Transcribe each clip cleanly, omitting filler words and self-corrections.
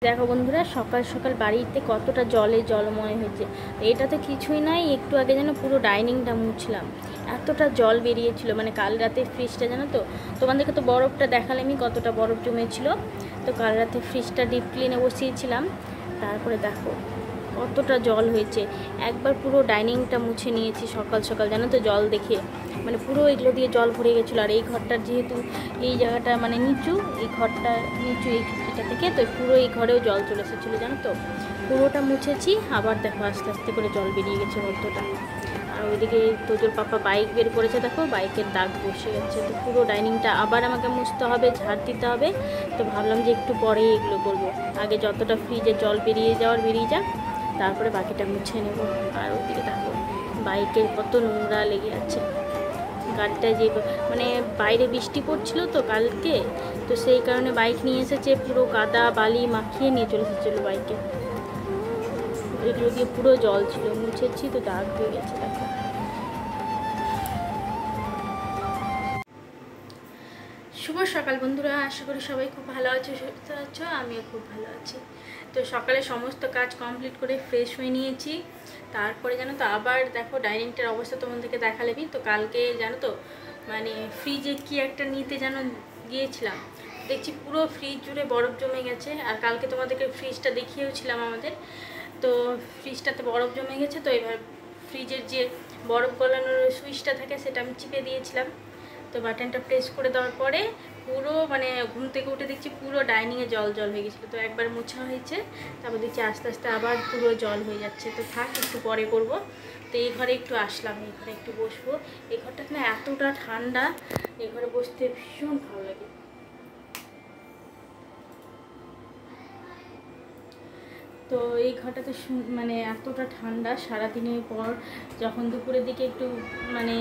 দেখো বন্ধুরা, সকাল সকাল বাড়িতে কতটা জলময় হয়েছে। এটা তো কিছুই নাই, একটু আগে যেন পুরো ডাইনিংটা মুছলাম, এতটা জল বেরিয়েছিল। মানে কাল রাতে ফ্রিজটা জানো তো, তোমাদেরকে তো বরফটা দেখালামই কতটা বরফ জমেছিল। তো কাল রাতে ফ্রিজটা ডিপ ক্লিনে বসিয়েছিলাম, তারপরে দেখো কতটা জল হয়েছে। একবার পুরো ডাইনিংটা মুছে নিয়েছি সকাল সকাল, জানো তো, জল দেখে মানে পুরো এগুলো দিয়ে জল ভরে গেছিলো। আর এই ঘরটার যেহেতু এই জায়গাটা মানে নিচু, এই ঘরটা নিচু, এটা থেকে তো পুরো এই ঘরেও জল চলে এসেছিলো, জানো তো। পুরোটা মুছেছি, আবার দেখো আস্তে আস্তে করে জল বেরিয়ে গেছে অতটা। আর ওইদিকে তোজোর পাপা বাইক বের করেছে, দেখো বাইকের দাগ বসে গেছে। তো পুরো ডাইনিংটা আবার আমাকে মুছতে হবে, ঝাড় দিতে হবে। তো ভাবলাম যে একটু পরেই এগুলো করবো, আগে যতটা ফ্রিজে জল বেরিয়ে যাক, তারপরে বাকিটা মুছে নেব। আর ওইদিকে দেখো বাইকে কত নোংরা লেগে আছে। গাড়িটা যে মানে বাইরে বৃষ্টি পড়ছিল তো কালকে, তো সেই কারণে বাইক নিয়ে এসেছে, পুরো কাদা বালি মাখিয়ে নিয়ে চলে এসেছিলো বাইকে। এগুলো দিয়ে পুরো জল ছিল, মুছেছি তো দাগ হয়ে গেছে দেখো। শুভ সকাল বন্ধুরা, আশা করি সবাই খুব ভালো আছো, সুস্থ আছো। আমিও খুব ভালো আছি। তো সকালে সমস্ত কাজ কমপ্লিট করে ফ্রেশ হয়ে নিয়েছি। তারপরে জানো তো আবার দেখো ডাইনিংটার অবস্থা তোমাদেরকে দেখালেবি। তো কালকে জানো তো মানে ফ্রিজে কি একটা নিতে যেন গিয়েছিলাম, দেখছি পুরো ফ্রিজ জুড়ে বরফ জমে গেছে। আর কালকে তোমাদেরকে ফ্রিজটা দেখিয়েওছিলাম আমাদের, তো ফ্রিজটাতে বরফ জমে গেছে। তো এবার ফ্রিজের যে বরফ গলানোর সুইচটা থাকে সেটা আমি চিপে দিয়েছিলাম। তো বাটনটা প্রেস করে দেওয়ার পরে পুরো মানে ঘুম থেকে উঠে দেখছি পুরো ডাইনিংয়ে জল হয়ে গেছিলো। তো একবার মোছা হয়েছে, তারপর দেখছি আস্তে আস্তে আবার পুরো জল হয়ে যাচ্ছে। তো থাক, একটু পরে করব। তো এই ঘরে একটু আসলাম, এই ঘরে একটু বসবো। এই ঘরটা না এতটা ঠান্ডা, এই ঘরে বসতে ভীষণ ভালো লাগে। তো এই ঘরটাতে মানে এতটা ঠান্ডা, সারাদিনের পর যখন দুপুরের দিকে একটু মানে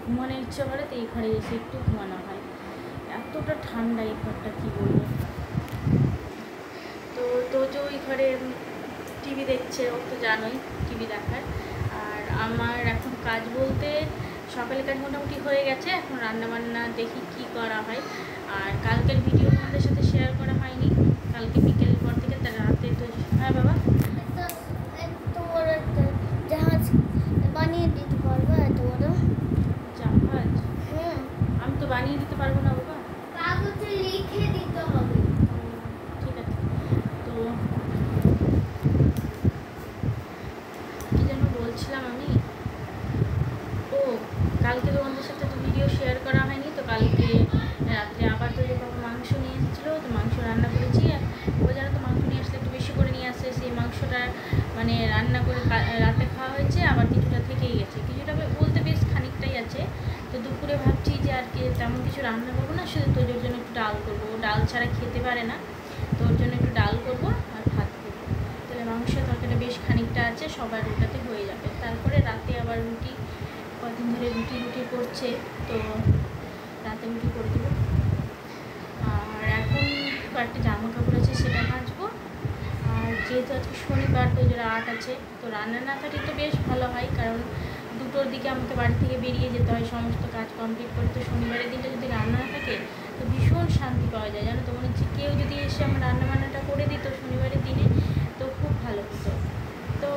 ঘুমানোর ইচ্ছে করে, তো এই ঘরে এসে একটু ঘুমানো হয়। এতটা ঠান্ডা এই ঘরটা, কী বলবো। তো যে ওই ঘরে টিভি দেখছে, ও তো জানোই টিভি দেখার। আর আমার এখন কাজ বলতে সকালের কাজ মোটামুটি হয়ে গেছে, এখন রান্নাবান্না দেখি কি করা হয়। আর কালকের ভিডিও তোমাদের সাথে শেয়ার করা হয়নি, কালকে বিকেলের পর থেকে তার রাতে। তো হ্যাঁ বাবা, জাহাজ বানিয়ে দিতে পারবো? এত বড় জাহাজ? হ্যাঁ, আমি তো বানিয়ে দিতে পারবো না বাবা, কাগজে লিখে দিতে হবে। ঠিক আছে। তো কি যেন বলছিলাম আমি, ও কালকে তোমাদের সাথে তো ভিডিও শেয়ার করা হয়নি। তো কালকে রাত্রে আবার তো যে বাবা মাংস নিয়ে এসেছিলো, তো মাংস রান্না করেছি। ও জানো তো মাংস নিয়ে আসলে একটু বেশি করে নিয়ে আসে, সেই মাংসটা মানে রান্না করে রাতে খাওয়া হয়েছে, আবার কিছুটা থেকেই গেছে। কিছুটা বলতে বেশ খানিকটাই আছে। তো দুপুরে ভাবছি যে আর কি তেমন কিছু রান্না করবো না, শুধু তোর জন্য একটু ডাল করবো, ডাল ছাড়া খেতে পারে না। তোর জন্য একটু ডাল করবো আর ভাত করবো। তাহলে মাংস তরকারিটা বেশ খানিকটা আছে, সবার ওটাতে হয়ে যাবে। তারপরে রাতে আবার রুটি, কদিন ধরে রুটি করছে, তো রাতে রুটি করে দেবো। আর এখন কয়েকটা জামা কাপড় আছে, সেটা কাচবো। আর যেহেতু আজকে শনিবার, তো যারা আট আছে, তো রান্না না থাকলে তো বেশ ভালো হয়, কারণ দুটোর দিকে আমাকে বাড়ি থেকে বেরিয়ে যেতে হয় সমস্ত কাজ কমপ্লিট করে। তো শনিবারের দিনটা যদি রান্না না থাকে তো ভীষণ শান্তি পাওয়া যায়, জানো তো। মনে হচ্ছে কেউ যদি এসে আমার রান্নাবান্নাটা করে দিত শনিবারের দিনে, তো খুব ভালো হতো। তো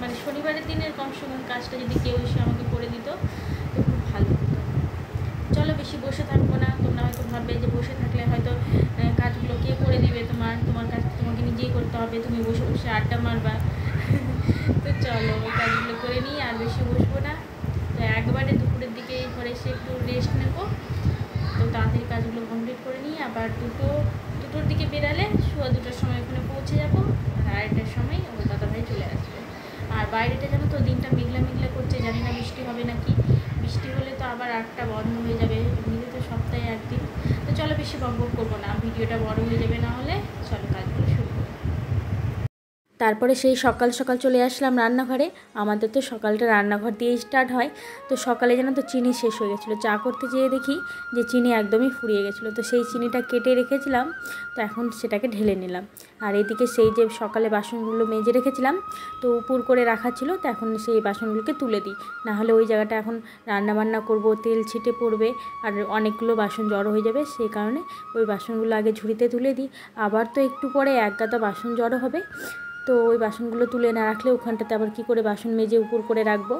মানে শনিবারের দিনের কমসে কম কাজটা যদি কেউ এসে আমাকে করে দিত তো খুব ভালো হতো। চলো বেশি বসে থাকবো না। তোমরা হয়তো ভাববে যে বসে থাকলে হয়তো কাজগুলো কে করে দিবে, তোমার কাজ তোমাকে নিজেই করতে হবে, তুমি বসে বসে আড্ডা মারবা। তো চলো ওই কাজগুলো করে নিই, আর বেশি বসবো না। তো একবারে দুপুরের দিকে ঘরে এসে একটু রেস্ট নেবো। তো তাড়াতাড়ি কাজগুলো কমপ্লিট করে নিই, আবার দুটোর দিকে বেরালে সোয়া 2টার সময় ওখানে পৌঁছে যাবো। আর 2:30টার সময় ওর দাদাভাই চলে আসবে। আর বাইরেটা জানো তো দিনটা মেঘলা করছে, জানি না বৃষ্টি হবে নাকি। বৃষ্টি হলে তো আবার 8টা বন্ধ হয়ে যাবে, এমনিতে তো সপ্তাহে একদিন। তো চলো বেশি বকবক করবো না, ভিডিওটা বড় হয়ে যাবে না হলে। চলো কাজগুলো শুরু করি। তারপরে সেই সকাল সকাল চলে আসলাম রান্নাঘরে। আমাদের তো সকালটা রান্নাঘর দিয়েই স্টার্ট হয়। তো সকালে যেন তো চিনি শেষ হয়ে গেছিলো, চা করতে যেয়ে দেখি যে চিনি একদমই ফুরিয়ে গেছিলো। তো সেই চিনিটা কেটে রেখেছিলাম, তো এখন সেটাকে ঢেলে নিলাম। আর এদিকে সেই যে সকালে বাসনগুলো মেজে রেখেছিলাম, তো উপর করে রাখা ছিল, তো এখন সেই বাসনগুলোকে তুলে দিই, নাহলে ওই জায়গাটা এখন রান্নাবান্না করব, তেল ছিটে পড়বে আর অনেকগুলো বাসন জড়ো হয়ে যাবে। সেই কারণে ওই বাসনগুলো আগে ঝুড়িতে তুলে দিই। আবার তো একটু পরে এক গাদা বাসন জড়ো হবে, তো ওই বাসনগুলো তুলে না রাখলে ওখানটাতে আবার কী করে বাসন মেজে উপর করে রাখবো।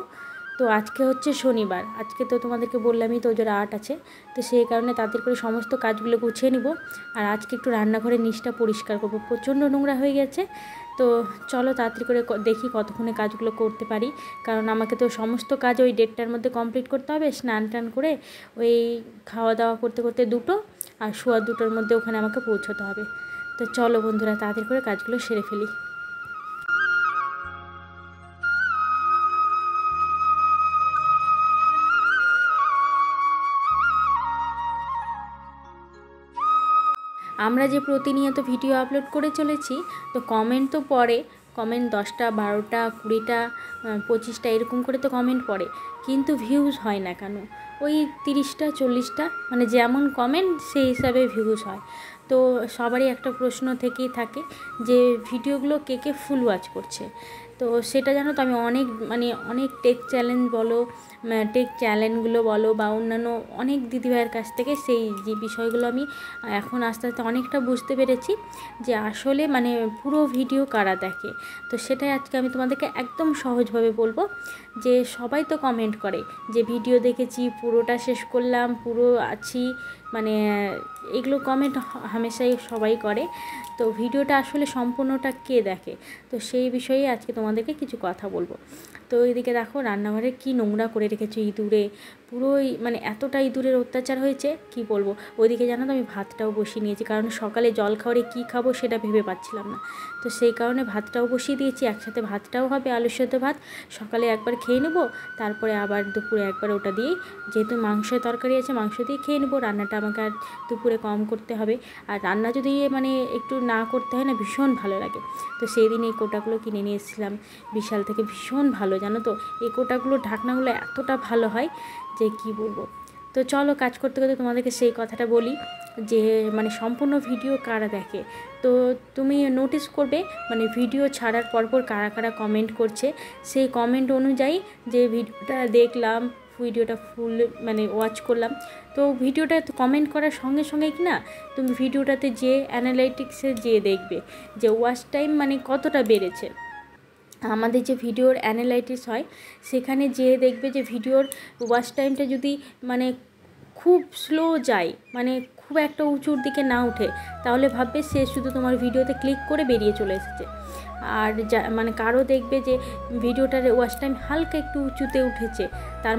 তো আজকে হচ্ছে শনিবার, আজকে তো তোমাদেরকে বললামই তো জোড়া 8 আছে, তো সেই কারণে তাদের করে সমস্ত কাজগুলো গুছিয়ে নিব। আর আজকে একটু রান্নাঘরের নিচটা পরিষ্কার করব, প্রচণ্ড নোংরা হয়ে গেছে। তো চলো তাড়াতাড়ি করে দেখি কতক্ষণে কাজগুলো করতে পারি, কারণ আমাকে তো সমস্ত কাজ ওই 1:30টার মধ্যে কমপ্লিট করতে হবে। স্নান টান করে ওই খাওয়া দাওয়া করতে করতে 2টো, আর শোয়া 2টোর মধ্যে ওখানে আমাকে পৌঁছতে হবে। তো চলো বন্ধুরা তাড়াতাড়ি করে কাজগুলো সেরে ফেলি। আমরা যে প্রতিনিয়ত ভিডিও আপলোড করে চলেছি, তো কমেন্ট তো পড়ে, কমেন্ট 10টা 12টা 20টা 25টা এরকম করে তো কমেন্ট পড়ে, কিন্তু ভিউজ হয় না কেন? ওই 30টা 40টা, মানে যেমন কমেন্ট সেই হিসাবে ভিউজ হয়। তো সবারই একটা প্রশ্ন থেকেই থাকে যে ভিডিওগুলো কে কে ফুল ওয়াচ করছে। তো সেটা জানো তো আমি অনেক টেক চ্যালেঞ্জ বলো, টেক চ্যানেলগুলো বলো বা অন্যান্য অনেক দিদিভাইয়ের কাছ থেকে সেই যে বিষয়গুলো আমি এখন আস্তে আস্তে অনেকটা বুঝতে পেরেছি যে আসলে পুরো ভিডিও কারা দেখে। তো সেটাই আজকে আমি তোমাদেরকে একদম সহজভাবে বলবো। যে সবাই তো কমেন্ট করে যে ভিডিও দেখেছি, পুরোটা শেষ করলাম, পুরো আছি, এগুলো কমেন্ট হামেশাই সবাই করে। তো ভিডিওটা আসলে সম্পূর্ণটা কে দেখে, তো সেই বিষয়ে আজকে তোমাদেরকে কিছু কথা বলবো। তো এইদিকে দেখো রান্নাঘরে কি নোংরা করে রেখেছে ইঁদুরে, পুরোই এতটা ইঁদুরের অত্যাচার হয়েছে কি বলবো। ওইদিকে জানো তো আমি ভাতটাও বসিয়ে নিয়েছি, কারণ সকালে জল খাওয়ারে কী খাবো সেটা ভেবে পাচ্ছিলাম না। তো সেই কারণে ভাতটাও বসিয়ে দিয়েছি, একসাথে ভাতটাও হবে, আলুর সেদ্ধ ভাত। সকালে একবার খেয়ে নেবো, তারপরে আবার দুপুরে একবার ওটা দিয়েই, যেহেতু মাংসের তরকারি আছে মাংস দিয়ে খেয়ে নেবো। রান্নাটা আমাকে আর দুপুরে কম করতে হবে। আর রান্না যদি একটু না করতে হয় না, ভীষণ ভালো লাগে। তো সেই দিন এই কোটাগুলো কিনে নিয়ে এসেছিলাম বিশাল থেকে, ভীষণ ভালো জানো তো। এই কোটাগুলো ঢাকনাগুলো এতটা ভালো হয় যে কি বলবো। তো চলো কাজ করতে করতে তোমাদেরকে সেই কথাটা বলি যে সম্পূর্ণ ভিডিও কারা দেখে। তো তুমি নোটিস করবে ভিডিও ছাড়ার পরপর কারা কারা কমেন্ট করছে, সেই কমেন্ট অনুযায়ী যে ভিডিওটা দেখলাম, ভিডিওটা ফুল ওয়াচ করলাম। তো ভিডিওটা কমেন্ট করার সঙ্গে সঙ্গে কি না, তুমি ভিডিওটাতে যে অ্যানালাইটিক্সে যেয়ে দেখবে যে ওয়াচ টাইম কতটা বেড়েছে। আমাদের যে ভিডিওর অ্যানালাইটিক্স হয় সেখানে যেয়ে দেখবে যে ভিডিওর ওয়াচ টাইমটা যদি খুব স্লো যায়, খুব একটা উঁচুর দিকে না উঠে, তাহলে ভাববে সে শুধু তোমার ভিডিওতে ক্লিক করে বেরিয়ে চলে এসেছে। আর যা কারো দেখবে যে ভিডিওটার ওয়াচ টাইম হালকা একটু উঁচুতে উঠেছে, তার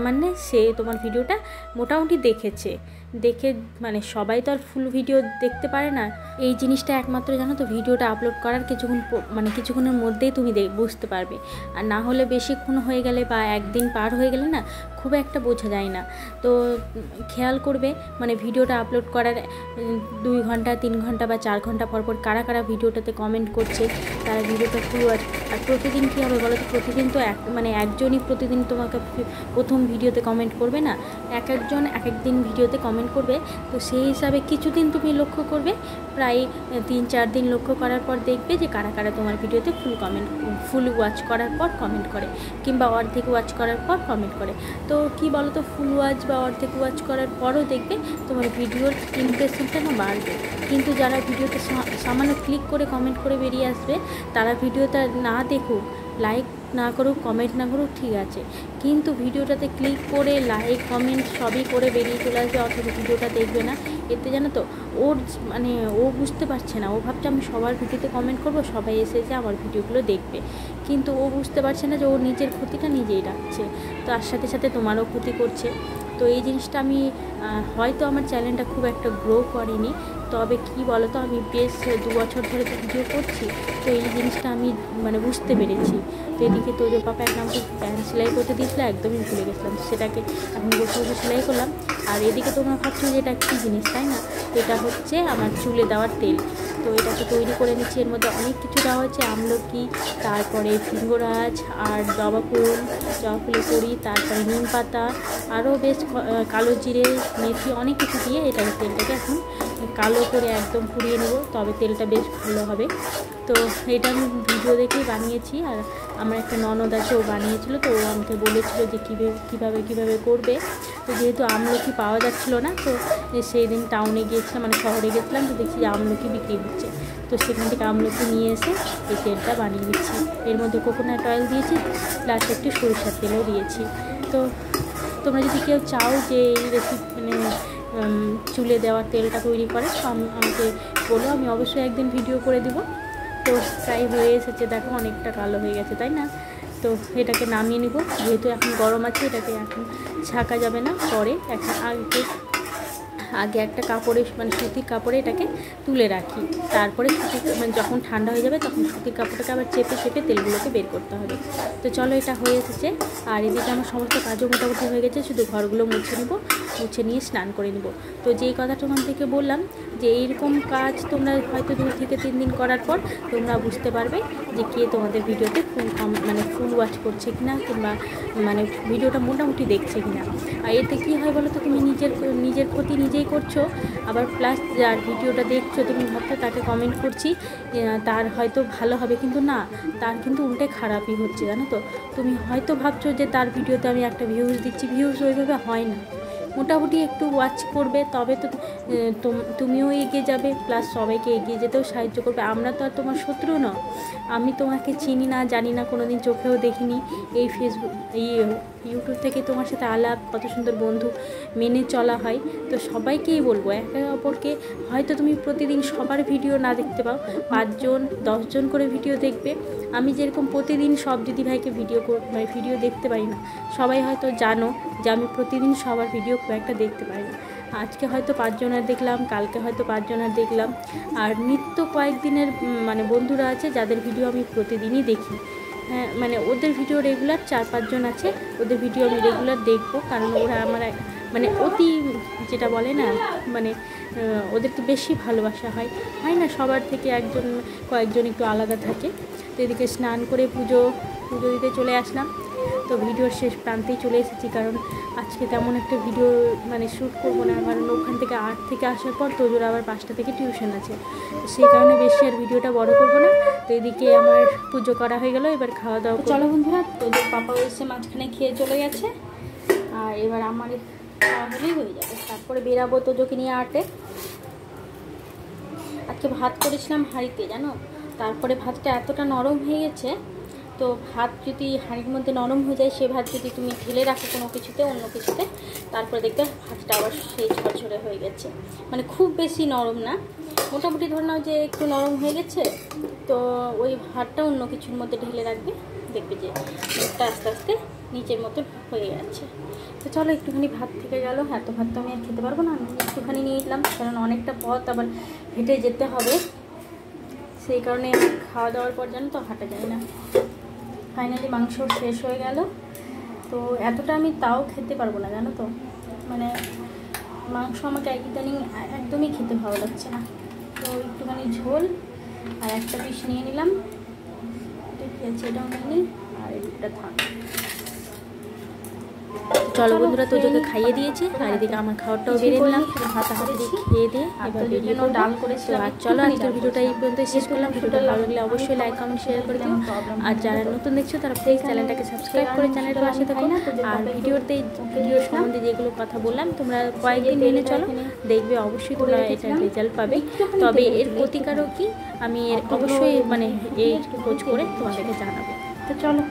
সে তোমার ভিডিওটা মোটামুটি দেখেছে। দেখে সবাই তো আর ফুল ভিডিও দেখতে পারে না। এই জিনিসটা একমাত্র জানো তো ভিডিওটা আপলোড করার কিছুক্ষণের মধ্যেই তুমি বুঝতে পারবে। আর না হলে বেশিক্ষণ হয়ে গেলে বা একদিন পার হয়ে গেলে না, খুব একটা বোঝা যায় না। তো খেয়াল করবে ভিডিওটা আপলোড করার 2 ঘন্টা 3 ঘন্টা বা 4 ঘন্টা পরপর কারা কারা ভিডিওটাতে কমেন্ট করছে, তারা ভিডিওটা ফুল ওয়াচ। আর প্রতিদিন কী হবে বলো তো, প্রতিদিন তো একজনই প্রতিদিন তোমাকে প্রথম ভিডিওতে কমেন্ট করবে না, একজন এক একদিন ভিডিওতে কমেন্ট করবে। তো সেই হিসাবে কিছুদিন তুমি লক্ষ্য করবে, প্রায় 3-4 দিন লক্ষ্য করার পর দেখবে যে কারা কারা তোমার ভিডিওতে ফুল ওয়াচ করার পর কমেন্ট করে, কিংবা অর্ধেক ওয়াচ করার পর কমেন্ট করে। তো কি বলো তো, ফুল ওয়াচ বা অর্ধেক ওয়াচ করার পরও দেখবে তোমার ভিডিওর ইমপ্রেশনটা না বাড়বে। কিন্তু যারা ভিডিওতে সামান্য ক্লিক করে কমেন্ট করে বেরিয়ে আসবে, তারা ভিডিওটা না দেখুক, লাইক না করুক, কমেন্ট না করুক, ঠিক আছে, কিন্তু ভিডিওটাতে ক্লিক করে লাইক কমেন্ট সবই করে বেরিয়ে চলে আসবে, অথচ ভিডিওটা দেখবে না। এতে জানো তো ওর ও বুঝতে পারছে না, ও ভাবছে আমি সবার ভিডিওতে কমেন্ট করব, সবাই এসেছে আমার ভিডিওগুলো দেখবে, কিন্তু ও বুঝতে পারছে না যে ও নিজের ক্ষতিটা নিজেই রাখছে, তার সাথে সাথে তোমারও ক্ষতি করছে। তো এই জিনিসটা আমি হয়তো আমার চ্যানেলটা খুব একটা গ্রো করেনি, তবে কি বলো তো, আমি বেশ 2 বছর ধরে তো ভিডিও করছি, তো এই জিনিসটা আমি বুঝতে পেরেছি। তো এদিকে তোজো পাপা আমাকে প্যান্ট সেলাই করতে দিয়েছিলো, একদমই ভুলে গেছিলাম, সেটাকে এখন বসে বসে সেলাই করলাম। আর এদিকে তোমরা ভাবছো যে এটা কী জিনিস, তাই না? এটা হচ্ছে আমার চুলে দেওয়ার তেল। তো এটাকে তৈরি করে নিচ্ছি। এর মধ্যে অনেক কিছু দেওয়া হচ্ছে, আমলকি, তারপরে ফিঙ্গরাজ আর জবা ফুলের কড়ি, তারপরে নিম পাতা, আরও বেশ কালো জিরে, মেথি, অনেক কিছু দিয়ে এটাকে তেলটাকে এখন কালো করে একদম পুড়িয়ে নেব, তবে তেলটা বেশ ভালো হবে। তো এটা আমি ভিডিও দেখেই বানিয়েছি, আর আমার একটা ননদ আছে, ও বানিয়েছিল, তো ও আমাকে বলেছিল যে কীভাবে করবে। তো যেহেতু আমলকি পাওয়া যাচ্ছিলো না, তো সেই দিন টাউনে গিয়েছিলাম, মানে শহরে গেছিলাম, তো দেখছি যে আমলকি বিক্রি হচ্ছে, তো সেখান থেকে আমলকি নিয়ে এসে এই তেলটা বানিয়ে নিচ্ছি। এর মধ্যে কোকোনাট অয়েল দিয়েছি, প্লাস একটু সরিষার তেলও দিয়েছি। তো তোমরা যদি কেউ চাও যে এই রেসিপি মানে চুলে দেওয়ার তেলটা তৈরি করে, তো আমাকে বলো, আমি অবশ্যই একদিন ভিডিও করে দিব। তো প্রায় হয়ে এসেছে, দেখো অনেকটা কালো হয়ে গেছে, তাই না? তো এটাকে নামিয়ে নিব, যেহেতু এখন গরম আছে, এটাকে এখন ছাকা যাবে না, পরে আগে একটা কাপড়ে মানে সুতির কাপড়ে এটাকে তুলে রাখি, তারপরে মানে যখন ঠান্ডা হয়ে যাবে তখন সুতির কাপড়টাকে আবার চেপে তেলগুলোকে বের করতে হবে। তো চলো, এটা হয়ে এসেছে, আর এদিকে আমার সমস্ত কাজও মোটামুটি হয়ে গেছে, শুধু ঘরগুলো মুছে নিয়ে স্নান করে নিব। তো যেই কথাটা তোমাদেরকে বললাম যে এইরকম কাজ তোমরা হয়তো 2 থেকে 3 দিন করার পর তোমরা বুঝতে পারবে যে কে তোমাদের ভিডিওতে ফুল ওয়াচ করছে কিনা, কিংবা মানে ভিডিওটা মোটামুটি দেখছে কিনা। আর এতে কী হয় বলো তো, তুমি নিজের ক্ষতি নিজেই করছো, আবার প্লাস যার ভিডিওটা দেখছো তুমি ভাবছো তাকে কমেন্ট করছি তার হয়তো ভালো হবে, কিন্তু না, তার কিন্তু উল্টে খারাপই হচ্ছে, জানো তো। তুমি হয়তো ভাবছো যে তার ভিডিওতে আমি একটা ভিউজ দিচ্ছি, ভিউজ ওইভাবে হয় না, মোটামুটি একটু ওয়াচ করবে, তবে তো তুমিও এগিয়ে যাবে, প্লাস সবাইকে এগিয়ে যেতেও সাহায্য করবে। আমরা তো আর তোমার শত্রু নও, আমি তোমাকে চিনি না, জানি না, কোনো দিন চোখেও দেখিনি, এই ইউটিউব থেকে তোমার সাথে আলাপ, কত সুন্দর বন্ধু মেনে চলা হয়। তো সবাইকেই বলবো, একে অপরকে, হয়তো তুমি প্রতিদিন সবার ভিডিও না দেখতে পাও, 5 জন 10 জন করে ভিডিও দেখবে। আমি যেরকম প্রতিদিন সব দিদিভাইকে ভিডিও দেখতে পারি না, সবাই হয়তো জানো যে আমি প্রতিদিন সবার ভিডিও খুব একটা দেখতে পারি না। আজকে হয়তো 5 জনের দেখলাম, কালকে হয়তো 5 জনের দেখলাম, আর নিত্য কয়েকদিনের মানে বন্ধুরা আছে যাদের ভিডিও আমি প্রতিদিনই দেখি। হ্যাঁ, মানে ওদের ভিডিও রেগুলার 4-5 জন আছে, ওদের ভিডিও আমি রেগুলার দেখবো, কারণ ওরা আমার মানে অতি যেটা বলে না, মানে ওদেরকে বেশি ভালোবাসা হয় না, সবার থেকে কয়েকজন একটু আলাদা থাকে। তো এদিকে স্নান করে পুজো দিতে চলে আসলাম। তো ভিডিওর শেষ প্রান্তেই চলে এসেছি, কারণ আজকে তেমন একটা ভিডিও মানে শ্যুট করবো না, কারণ ওখান থেকে 8 থেকে আসার পর তোজোর আবার 5টা থেকে টিউশন আছে, সেই কারণে বেশি আর ভিডিওটা বড় করবো না। তো এদিকে আমার পুজো করা হয়ে গেল, এবার খাওয়া দাওয়া। চলো বন্ধুরা, তোজোর পাপাও এসে মাঝখানে খেয়ে চলে গেছে, আর এবার আমার খাওয়া হলেই হয়ে যাবে, তারপরে বেরাবো তোজোকে নিয়ে আটে। আজকে ভাত করেছিলাম হাঁড়িতে, জানো, তারপরে ভাতটা এতটা নরম হয়ে গেছে। তো ভাত যদি হাঁড়ির মধ্যে নরম হয়ে যায়, সে ভাত যদি তুমি ঢেলে রাখো কোনো কিছুতে, অন্য কিছুতে, তারপরে দেখবে ভাতটা আবার সেই ঝরঝরে হয়ে গেছে, মানে খুব বেশি নরম না, মোটামুটি ধরে নাও যে একটু নরম হয়ে গেছে। তো ওই ভাতটা অন্য কিছুর মধ্যে ঢেলে রাখবে, দেখবে যে ভাতটা আস্তে আস্তে নিচের মতো হয়ে যাচ্ছে। তো চলো, একটুখানি ভাত থেকে গেল, এত ভাত তো আমি আর খেতে পারবো না, আমি একটুখানি নিয়ে নিলাম, কারণ অনেকটা পথ আবার হেঁটে যেতে হবে, সেই কারণে খাওয়া দাওয়ার পর জানো তো হাঁটা যায় না। ফাইনালি মাংস শেষ হয়ে গেল, তো এতটা আমি তাও খেতে পারবো না, জানো তো, মানে মাংস আমাকে ইদানিং একদমই খেতে ভালো লাগছে না। তো একটুখানি ঝোল আর একটা পিস নিয়ে নিলাম, ঠিক আছে, এটাও নিয়ে নিই, আর এটা থাক। চলো বন্ধুরা, তোজোকে খাইয়ে দিয়েছি, আর এদিকে আমার খাওয়ারটাও বেড়ে নিলাম, হাতাহাতি দিয়ে খেয়ে দিয়ে এবার বেরিয়ে ডাল করেছিলাম। আর চলো, আজকের ভিডিওটা এই পর্যন্ত শেষ করলাম। ভিডিওটা ভালো লাগলে অবশ্যই লাইক কমেন্ট শেয়ার করে দিও, আর যারা নতুন দেখছো তারা প্লিজ চ্যানেলটাকে সাবস্ক্রাইব করে চ্যানেলের পাশে থাকো। আর ভিডিওর সম্বন্ধে যেগুলো কথা বললাম তোমরা কয়েকদিন মেনে চলো, দেখবে অবশ্যই তোমরা এটার রেজাল্ট পাবে। তবে এর প্রতিকারও কি আমি অবশ্যই মানে এই খোঁজ করে তোমাদেরকে জানাবো। তো চলো।